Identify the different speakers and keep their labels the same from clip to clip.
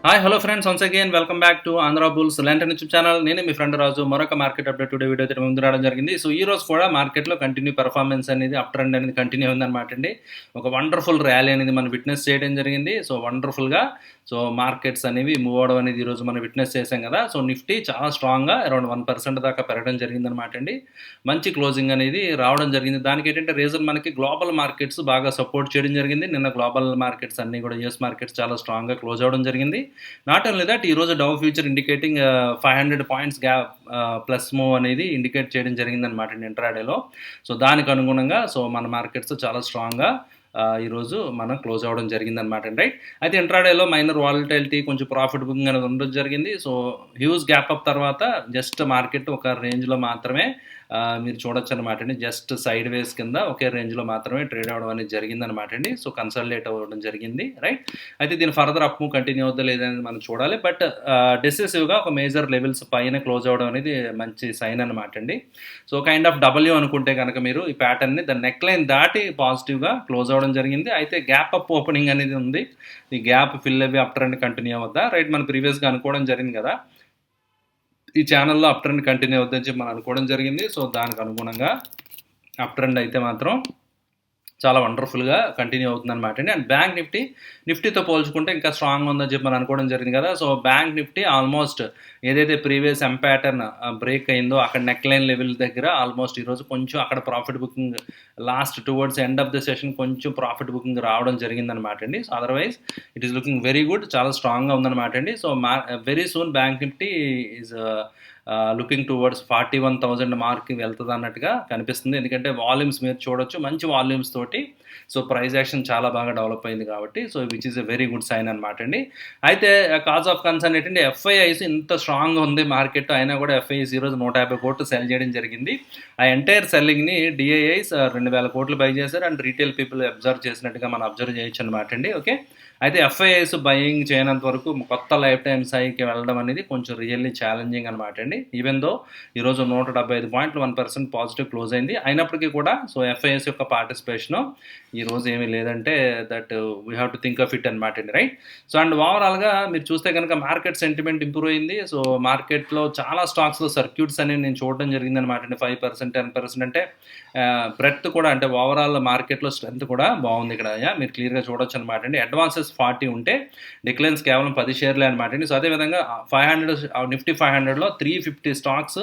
Speaker 1: Hi hello friends, once again welcome back to Andhra bulls lantern YouTube channel. నేను మీ friend రాజు. మరొక market update today video అయితే ముందు రావడం జరిగింది. సో ఈ రోజు కూడా మార్కెట్లో కంటిన్యూ పెర్ఫార్మెన్స్ అనేది అప్ ట్రెండ్ అనేది కంటిన్యూ ఉందన్నమాట అండి. ఒక వండర్ఫుల్ ర్యాలీ అనేది మనం విట్నెస్ చేయడం జరిగింది. సో వండర్ఫుల్గా మార్కెట్స్ అనేవి మూవ్ అవడం అనేది ఈరోజు మనం విట్నెస్ చేసాం కదా. సో నిఫ్టీ చాలా స్ట్రాంగ్గా అరౌండ్ 1% దాకా పెరగడం జరిగిందనమాట అండి. మంచి క్లోజింగ్ అనేది రావడం జరిగింది. దానికి ఏంటంటే రీజన్ మనకి గ్లోబల్ మార్కెట్స్ బాగా సపోర్ట్ చేయడం జరిగింది. నిన్న గ్లోబల్ మార్కెట్స్ అన్నీ కూడా యూఎస్ మార్కెట్స్ చాలా స్ట్రాంగ్గా క్లోజ్ అవ్వడం జరిగింది. నాట్ ఓన్లీ దట్, ఈరోజు Dow future indicating 500 points gap plus move అనేది ఇండికేట్ చేయడం జరిగిందనమాట ఇంట్రాడేలో. సో దానికి అనుగుణంగా మన మార్కెట్స్ చాలా స్ట్రాంగ్గా ఈరోజు మనం క్లోజ్ అవ్వడం జరిగిందనమాట అండి. రైట్, అయితే ఇంట్రాడేలో మైనర్ వాలిటైలిటీ కొంచెం ప్రాఫిట్ బుకింగ్ అనేది ఉండడం జరిగింది. సో హ్యూజ్ గ్యాప్ అప్ తర్వాత జస్ట్ మార్కెట్ ఒక రేంజ్లో మాత్రమే మీరు చూడొచ్చు అనమాట అండి. జస్ట్ సైడ్ వేస్ కింద ఒకే రేంజ్లో మాత్రమే ట్రేడ్ అవ్వడం అనేది జరిగిందనమాట అండి. సో కన్సల్టేట్ అవ్వడం జరిగింది. రైట్, అయితే దీని ఫర్దర్ అప్ మూవ్ కంటిన్యూ అవుతుందా లేదనేది మనం చూడాలి. బట్ డెసిసివ్గా ఒక మేజర్ లెవెల్స్ పైన క్లోజ్ అవ్వడం అనేది మంచి సైన్ అనమాట అండి. సో కైండ్ ఆఫ్ డబ్ల్యూ అనుకుంటే కనుక మీరు ఈ ప్యాటర్న్ని దాని నెక్ లైన్ దాటి పాజిటివ్గా క్లోజ్ అవ్వడం జరిగింది. అయితే గ్యాప్ అప్ ఓపెనింగ్ అనేది ఉంది. ఈ గ్యాప్ ఫిల్ అవి అప్ ట్రెండ్ కంటిన్యూ అవుద్దా? రైట్, మనం ప్రీవియస్గా అనుకోవడం జరిగింది కదా, ఈ ఛానల్లో అప్ ట్రెండ్ కంటిన్యూ అవుతుందని చెప్పి మనం అనుకోవడం జరిగింది. సో దానికి అనుగుణంగా అప్ ట్రెండ్ అయితే మాత్రం చాలా వండర్ఫుల్గా కంటిన్యూ అవుతుందన్నమాట అండి. అండ్ బ్యాంక్ నిఫ్టీతో పోల్చుకుంటే ఇంకా స్ట్రాంగ్ ఉందని చెప్పి మనం అనుకోవడం జరిగింది కదా. సో బ్యాంక్ నిఫ్టీ ఆల్మోస్ట్ ఏదైతే ప్రీవియస్ ఎం ప్యాటర్న్ బ్రేక్ అయిందో అక్కడ నెక్ లైన్ లెవెల్ దగ్గర ఆల్మోస్ట్ ఈరోజు కొంచెం అక్కడ profit booking last towards end of the session కొంచెం ప్రాఫిట్ బుకింగ్ రావడం జరిగిందనమాట అండి. So otherwise it is looking very good, చాలా స్ట్రాంగ్గా ఉందన్నమాట అండి. So very soon bank Nifty is looking towards 41,000 మార్క్కి వెళ్తుంది అన్నట్టుగా కనిపిస్తుంది. ఎందుకంటే వాల్యూమ్స్ మీరు చూడొచ్చు, మంచి వాల్యూమ్స్ తోటి సో ప్రైస్ యాక్షన్ చాలా బాగా డెవలప్ అయింది కాబట్టి so which is a very good sign అనమాట అండి. అయితే కాజ్ ఆఫ్ కన్సర్న్ ఏంటంటే ఎఫ్ఐఐస్ ఇంత స్ట్రాంగ్ ఉంది మార్కెట్ అయినా కూడా ఎఫ్ఐఐస్ ఈరోజు 150 కోట్లు సెల్ చేయడం జరిగింది. ఆ ఎంటైర్ సెల్లింగ్ని డిఐఐస్ 2,000 కోట్లు బై చేశారు. అండ్ రీటైల్ పీపుల్ అబ్జర్వ్ చేసినట్టుగా మనం అబ్జర్వ్ చేయొచ్చు అనమాట అండి. ఓకే, అయితే ఎఫ్ఐఐస్ బయింగ్ చేయనంత వరకు కొత్త లైఫ్ టైమ్ స్థాయికి వెళ్ళడం అనేది కొంచెం రియల్లీ ఛాలెంజింగ్ అనమాట అండి. ఈవెన్ దో ఈరోజు 175 పాయింట్లు 1% పాజిటివ్ క్లోజ్ అయింది. అయినప్పటికీ కూడా సో ఎఫ్ఐఎస్ యొక్క పార్టిసిపేషన్ ఈరోజు ఏమీ లేదంటే that we have to think of it అనమాట అండి. రైట్, సో అండ్ ఓవరాల్గా మీరు చూస్తే కనుక మార్కెట్ సెంటిమెంట్ ఇంప్రూవ్ అయింది. సో మార్కెట్లో చాలా స్టాక్స్లో సర్క్యూట్స్ అనేవి నేను చూడడం జరిగింది అనమాట అండి. 5%, 10% అంటే బ్రెడ్త్ కూడా అంటే ఓవరాల్ మార్కెట్లో స్ట్రెంత్ కూడా బాగుంది. ఇక్కడ మీరు క్లియర్గా చూడొచ్చు అనమాట అండి. అడ్వాన్సెస్ 40 ఉంటే డిక్లైన్స్ కేవలం 10 షేర్లే అనమాట అండి. సో అదేవిధంగా 500 నిఫ్టీ 500లో 350 స్టాక్స్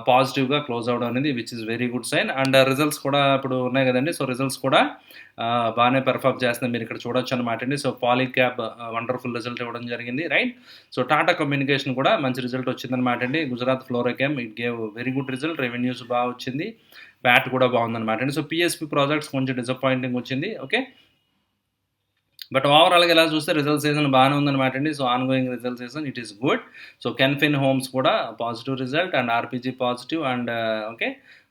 Speaker 1: పాజిటివ్గా క్లోజ్ అవ్వడం అనేది which is very good sign. And results కూడా ఇప్పుడు ఉన్నాయి కదండి. సో రిజల్ట్స్ కూడా బాగానే పెర్ఫార్మ్ చేస్తుంది, మీరు ఇక్కడ చూడొచ్చు అనమాట అండి. సో పాలీక్యాబ్ వండర్ఫుల్ రిజల్ట్ ఇవ్వడం జరిగింది. రైట్, సో టాటా కమ్యూనికేషన్ కూడా మంచి రిజల్ట్ వచ్చిందనమాట అండి. Gujarat Fluorochem it gave very good result, revenues బాగా వచ్చింది, ప్యాట్ కూడా బాగుందనమాట అండి. సో పిఎస్పి ప్రాజెక్ట్స్ కొంచెం డిసప్పాయింటింగ్ వచ్చింది. ఓకే, బట్ ఓవరాల్గా ఇలా చూస్తే రిజల్ట్ సీజన్ బాగానే ఉందన్నమాట అండి. So on going result season it is good. So Canfin Homes కూడా positive result and RPG positive and okay,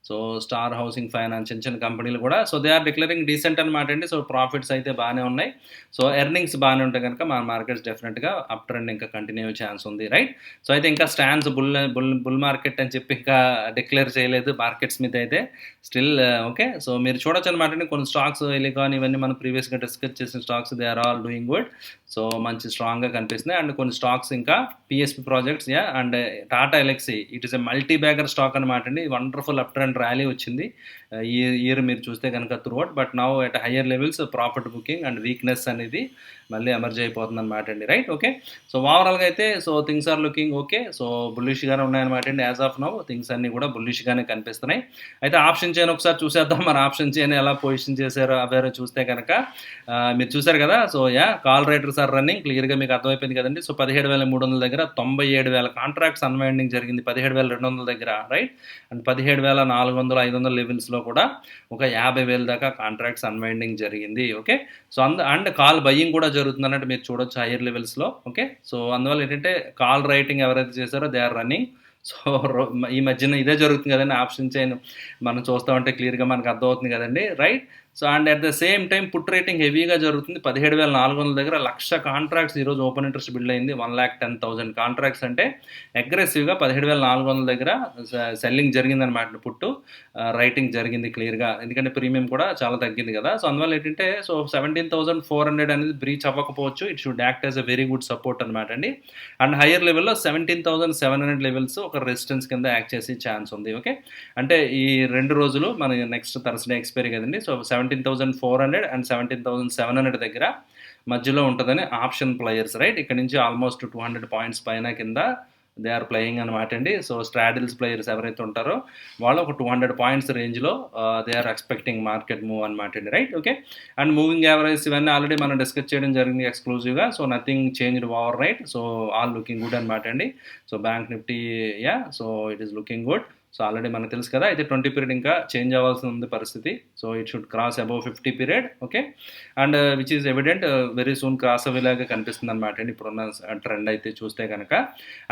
Speaker 1: so Star Housing Finance చిన్న చిన్న కంపెనీలు కూడా so they are declaring decent అనమాట అండి. సో ప్రాఫిట్స్ అయితే బాగానే ఉన్నాయి. సో ఎర్నింగ్స్ బాగానే ఉంటే కనుక మన మార్కెట్స్ డెఫినెట్గా అప్ ట్రెండ్ ఇంకా కంటిన్యూ అయ్యే ఛాన్స్ ఉంది. రైట్, సో అయితే ఇంకా స్టాండ్స్ బుల్ మార్కెట్ అని చెప్పి ఇంకా డిక్లేర్ చేయలేదు MarketSmith అయితే స్టిల్. ఓకే, సో మీరు చూడొచ్చు అనమాట అండి. కొన్ని స్టాక్స్ ఎలికాన్ ఇవన్నీ మనం ప్రీవియస్గా డిస్కస్ చేసిన stocks they are all doing good. So మంచి స్ట్రాంగ్గా కనిపిస్తుంది. అండ్ కొన్ని స్టాక్స్ ఇంకా PSP projects and Tata Elxsi it is a multibagger stock అనమాట అండి. వండర్ఫుల్ అప్ ట్రెండ్ ర్యాలీ వచ్చింది ఈ ఇయర్ మీరు చూస్తే కనుక throughout. But now at higher levels profit booking and weakness అనేది మళ్ళీ ఎమర్జ్ అయిపోతుంది అనమాట అండి. రైట్, ఓకే, సో ఓవరాల్గా అయితే so things are looking okay. So బుల్లిష్గానే ఉన్నాయన్నమాట అండి. యాజ్ ఆఫ్ నౌ థింగ్స్ అన్నీ కూడా బుల్లిష్గానే కనిపిస్తున్నాయి. అయితే ఆప్షన్ చైన్ ఒకసారి చూసేద్దాం. మరి ఆప్షన్ చైన్ ఎలా పొజిషన్ చేశారో అవేరో చూస్తే కనుక మీరు చూసారు కదా. So call writers are running, క్లియర్గా మీకు అర్థమైపోయింది కదండి. సో 17,300 దగ్గర 97,000 కాంట్రాక్ట్స్ అన్వైండింగ్ జరిగింది, 17,200 దగ్గర. రైట్, అండ్ 17,400, 500 లెవెల్స్లో కూడా ఒక 50,000 దాకా కాంట్రాక్ట్స్ అన్వైండింగ్ జరిగింది. Okay, so and call buying కూడా జరుగుతుంది అన్నట్టు మీరు చూడొచ్చు హైయర్ లెవెల్స్లో. ఓకే, సో అందువల్ల ఏంటంటే కాల్ రైటింగ్ ఎవరైతే చేశారో దే ఆర్ రన్నింగ్. సో ఈ మధ్యన ఇదే జరుగుతుంది కదండి. ఆప్షన్ చైన్ మనం చూస్తామంటే క్లియర్గా మనకు అర్థమవుతుంది కదండి. Right, so and at the same time put rating హెవీగా జరుగుతుంది. 17,400 దగ్గర 1,00,000 కాంట్రాక్ట్స్ ఈరోజు ఓపెన్ ఇంట్రెస్ట్ బిల్డ్ అయింది. 1,10,000 కాంట్రాక్ట్స్ అంటే అగ్రెసివ్గా 17,400 దగ్గర సెల్లింగ్ జరిగిందనమాట. పుట్టు రైటింగ్ జరిగింది క్లియర్గా, ఎందుకంటే ప్రీమియం కూడా చాలా తగ్గింది కదా. సో అందువల్ల ఏంటంటే సో 17,400 అనేది బ్రీచ్ అవ్వకపోవచ్చు. It should act as a very good support అనమాట అండి. అండ్ హయ్యర్ లెవెల్లో 17,700 లెవెల్స్ ఒక రెసిస్టెన్స్ కింద యాక్ట్ చేసే ఛాన్స్ ఉంది. ఓకే, అంటే ఈ 2 రోజులు మన నెక్స్ట్ థర్స్డే ఎక్స్పైరీ కదండి. సో 17,400 అండ్ 17,700 దగ్గర మధ్యలో ఉంటుందని ఆప్షన్ ప్లేయర్స్, రైట్? ఇక్కడ నుంచి ఆల్మోస్ట్ 200 పాయింట్స్ పైన కింద దే ఆర్ ప్లేయింగ్ అనమాట అండి. సో స్ట్రాడిల్స్ ప్లేయర్స్ ఎవరైతే ఉంటారో వాళ్ళు ఒక 200 పాయింట్స్ రేంజ్లో they are expecting market move అనమాట అండి, right? Okay, and moving average ఇవన్నీ ఆల్రెడీ మనం డిస్కస్ చేయడం జరిగింది ఎక్స్క్లూజివ్గా. So nothing changed over, right? So all looking good అనమాట అండి. So bank Nifty yeah, so it is looking good. So already మనకు తెలుసు కదా, అయితే 20 పీరియడ్ ఇంకా చేంజ్ అవ్వాల్సి ఉంది పరిస్థితి. So it should cross above 50 period. Okay, and which is evident very soon cross అవ్వేలాగా కనిపిస్తుంది అనమాట అండి ఇప్పుడున్న ట్రెండ్ అయితే చూస్తే కనుక.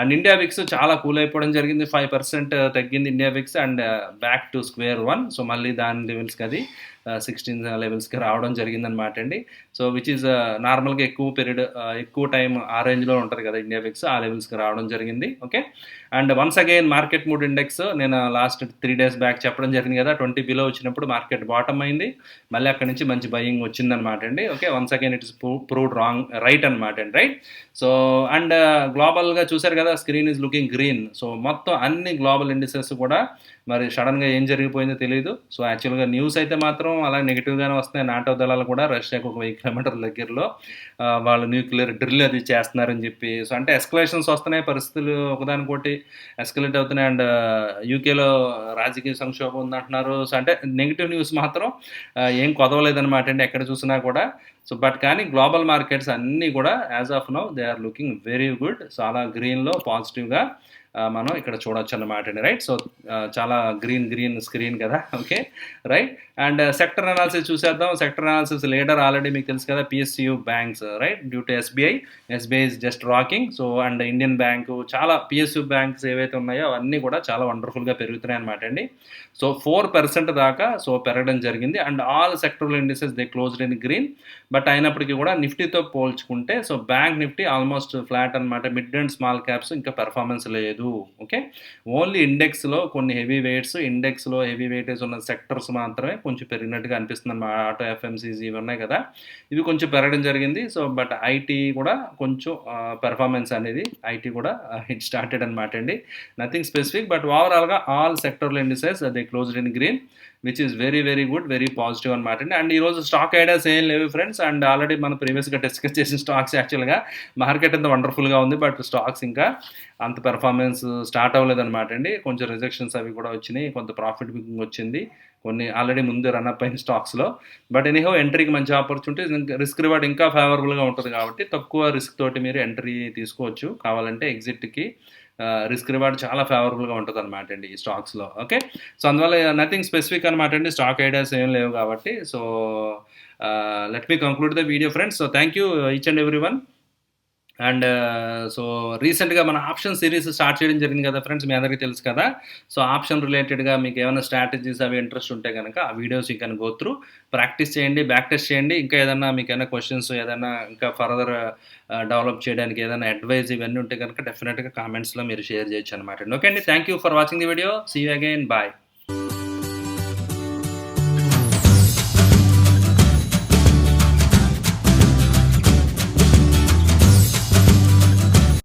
Speaker 1: అండ్ ఇండియా విక్స్ చాలా కూల్ అయిపోవడం జరిగింది. 5% తగ్గింది India VIX and back to square one. So మళ్ళీ దాని లెవెల్స్కి అది 16 లెవెల్స్కి రావడం జరిగిందనమాట అండి. సో విచ్ ఈజ్ నార్మల్గా ఎక్కువ పీరియడ్ ఎక్కువ టైం ఆ రేంజ్లో ఉంటుంది కదా ఇండియా విక్స్, ఆ లెవెల్స్కి రావడం జరిగింది. Okay, and once again market mood index నేను లాస్ట్ 3 days బ్యాక్ చెప్పడం జరిగింది కదా, 20 బిలో వచ్చినప్పుడు మార్కెట్ బాటమ్ అయింది, మళ్ళీ అక్కడ నుంచి మంచి బయింగ్ వచ్చిందనమాట అండి. Okay, once again it is proved wrong, right అనమాట అండి, రైట్? సో అండ్ గ్లోబల్గా చూసారు కదా, screen is looking green. So మొత్తం అన్ని గ్లోబల్ ఇండిసెస్ కూడా మరి సడన్గా ఏం జరిగిపోయిందో తెలియదు. సో యాక్చువల్గా న్యూస్ అయితే మాత్రం అలా నెగిటివ్గానే వస్తున్నాయి. నాటో దళాలు కూడా రష్యాకు ఒక 1000 కిలోమీటర్ల దగ్గరలో వాళ్ళు న్యూక్లియర్ డ్రిల్ అది చేస్తున్నారని చెప్పి, సో అంటే ఎస్కలేషన్స్ వస్తున్నాయి, పరిస్థితులు ఒకదానికోటి ఎస్కలేట్ అవుతున్నాయి. అండ్ యూకేలో రాజకీయ సంక్షోభం ఉందంటున్నారు. సో అంటే నెగిటివ్ న్యూస్ మాత్రం ఏం కొదవలేదనమాట అండి ఎక్కడ చూసినా కూడా. సో బట్ కానీ గ్లోబల్ మార్కెట్స్ అన్నీ కూడా as of now they are looking very good. చాలా గ్రీన్లో పాజిటివ్గా మనం ఇక్కడ చూడొచ్చు అన్నమాట అండి, రైట్? సో చాలా గ్రీన్ స్క్రీన్ కదా. Okay, right? And sector analysis చూసేద్దాం. సెక్టర్ అనాలిసిస్ లీడర్ ఆల్రెడీ మీకు తెలుసు కదా, PSU banks, right? Due to SBI is just rocking. So and Indian bank, చాలా పిఎస్యూ బ్యాంక్స్ ఏవైతే ఉన్నాయో అవన్నీ కూడా చాలా వండర్ఫుల్గా పెరుగుతున్నాయి అనమాట అండి. సో 4% దాకా సో పెరగడం జరిగింది. And all sectoral indices they closed in green. But అయినప్పటికీ కూడా నిఫ్టీతో పోల్చుకుంటే so bank Nifty almost flat అనమాట. మిడ్ అండ్ స్మాల్ క్యాప్స్ ఇంకా పెర్ఫార్మెన్స్ లేదు. ఓకే, ఓన్లీ ఇండెక్స్లో కొన్ని హెవీ వెయిట్స్, ఇండెక్స్లో హెవీ వెయిటేజ్ ఉన్న సెక్టర్స్ మాత్రమే కొంచెం పెరిగినట్టుగా అనిపిస్తుంది అన్నమాట. ఆటో, ఎఫ్ఎంసీజీ ఇవి ఉన్నాయి కదా, ఇవి కొంచెం పెరగడం జరిగింది. సో బట్ ఐటీ కూడా కొంచెం పెర్ఫార్మెన్స్ అనేది ఐటీ కూడా హిట్ స్టార్టెడ్ అనమాట అండి. నథింగ్ స్పెసిఫిక్, బట్ ఓవరాల్గా all sectoral indices they closed in green, which is very very good, very positive అనమాట అండి. అండ్ ఈరోజు స్టాక్ ఐడియాస్ ఏం లేవు ఫ్రెండ్స్. అండ్ ఆల్రెడీ మనం ప్రీవియస్గా డిస్కస్ చేసిన స్టాక్స్ యాక్చువల్గా మార్కెట్ అంత వండర్ఫుల్గా ఉంది, బట్ స్టాక్స్ ఇంకా అంత పెర్ఫార్మెన్స్ స్టార్ట్ అవ్వలేదన్నమాట అండి. కొంచెం రిజెక్షన్స్ అవి కూడా వచ్చినాయి, కొంత ప్రాఫిట్ బుకింగ్ వచ్చింది కొన్ని ఆల్రెడీ ముందు రన్అప్ అయిన స్టాక్స్లో. బట్ ఎనీహో ఎంట్రీకి మంచి ఆపర్చునిటీ, రిస్క్ రివార్డ్ ఇంకా ఫేవరబుల్గా ఉంటుంది కాబట్టి తక్కువ రిస్క్ తోటి మీరు ఎంట్రీ తీసుకోవచ్చు. కావాలంటే ఎగ్జిట్కి రిస్క్ రివార్డ్ చాలా ఫేవరబుల్గా ఉంటుంది అనమాట అండి ఈ స్టాక్స్లో. ఓకే, సో అందువల్ల నథింగ్ స్పెసిఫిక్ అనమాట అండి, స్టాక్ ఐడియాస్ ఏం లేవు కాబట్టి. So let me conclude the video friends. So thank you each and every one. And so రీసెంట్గా మన ఆప్షన్ సిరీస్ స్టార్ట్ చేయడం జరిగింది కదా ఫ్రెండ్స్, మీ అందరికీ తెలుసు కదా. సో ఆప్షన్ రిలేటెడ్గా మీకు ఏమైనా స్ట్రాటజీస్ అవి ఇంట్రెస్ట్ ఉంటే కనుక ఆ videos you can go through, practice చేయండి, బ్యాక్ టెస్ట్ చేయండి. ఇంకా ఏదైనా మీకు ఏమైనా క్వశ్చన్స్, ఏదైనా ఇంకా ఫర్దర్ డెవలప్ చేయడానికి ఏదైనా అడ్వైజ్ ఇవన్నీ ఉంటే కనుక డెఫినెట్గా కామెంట్స్లో మీరు షేర్ చేయొచ్చు అనమాట. ఓకే అండి, thank you for watching the video. See you again, bye.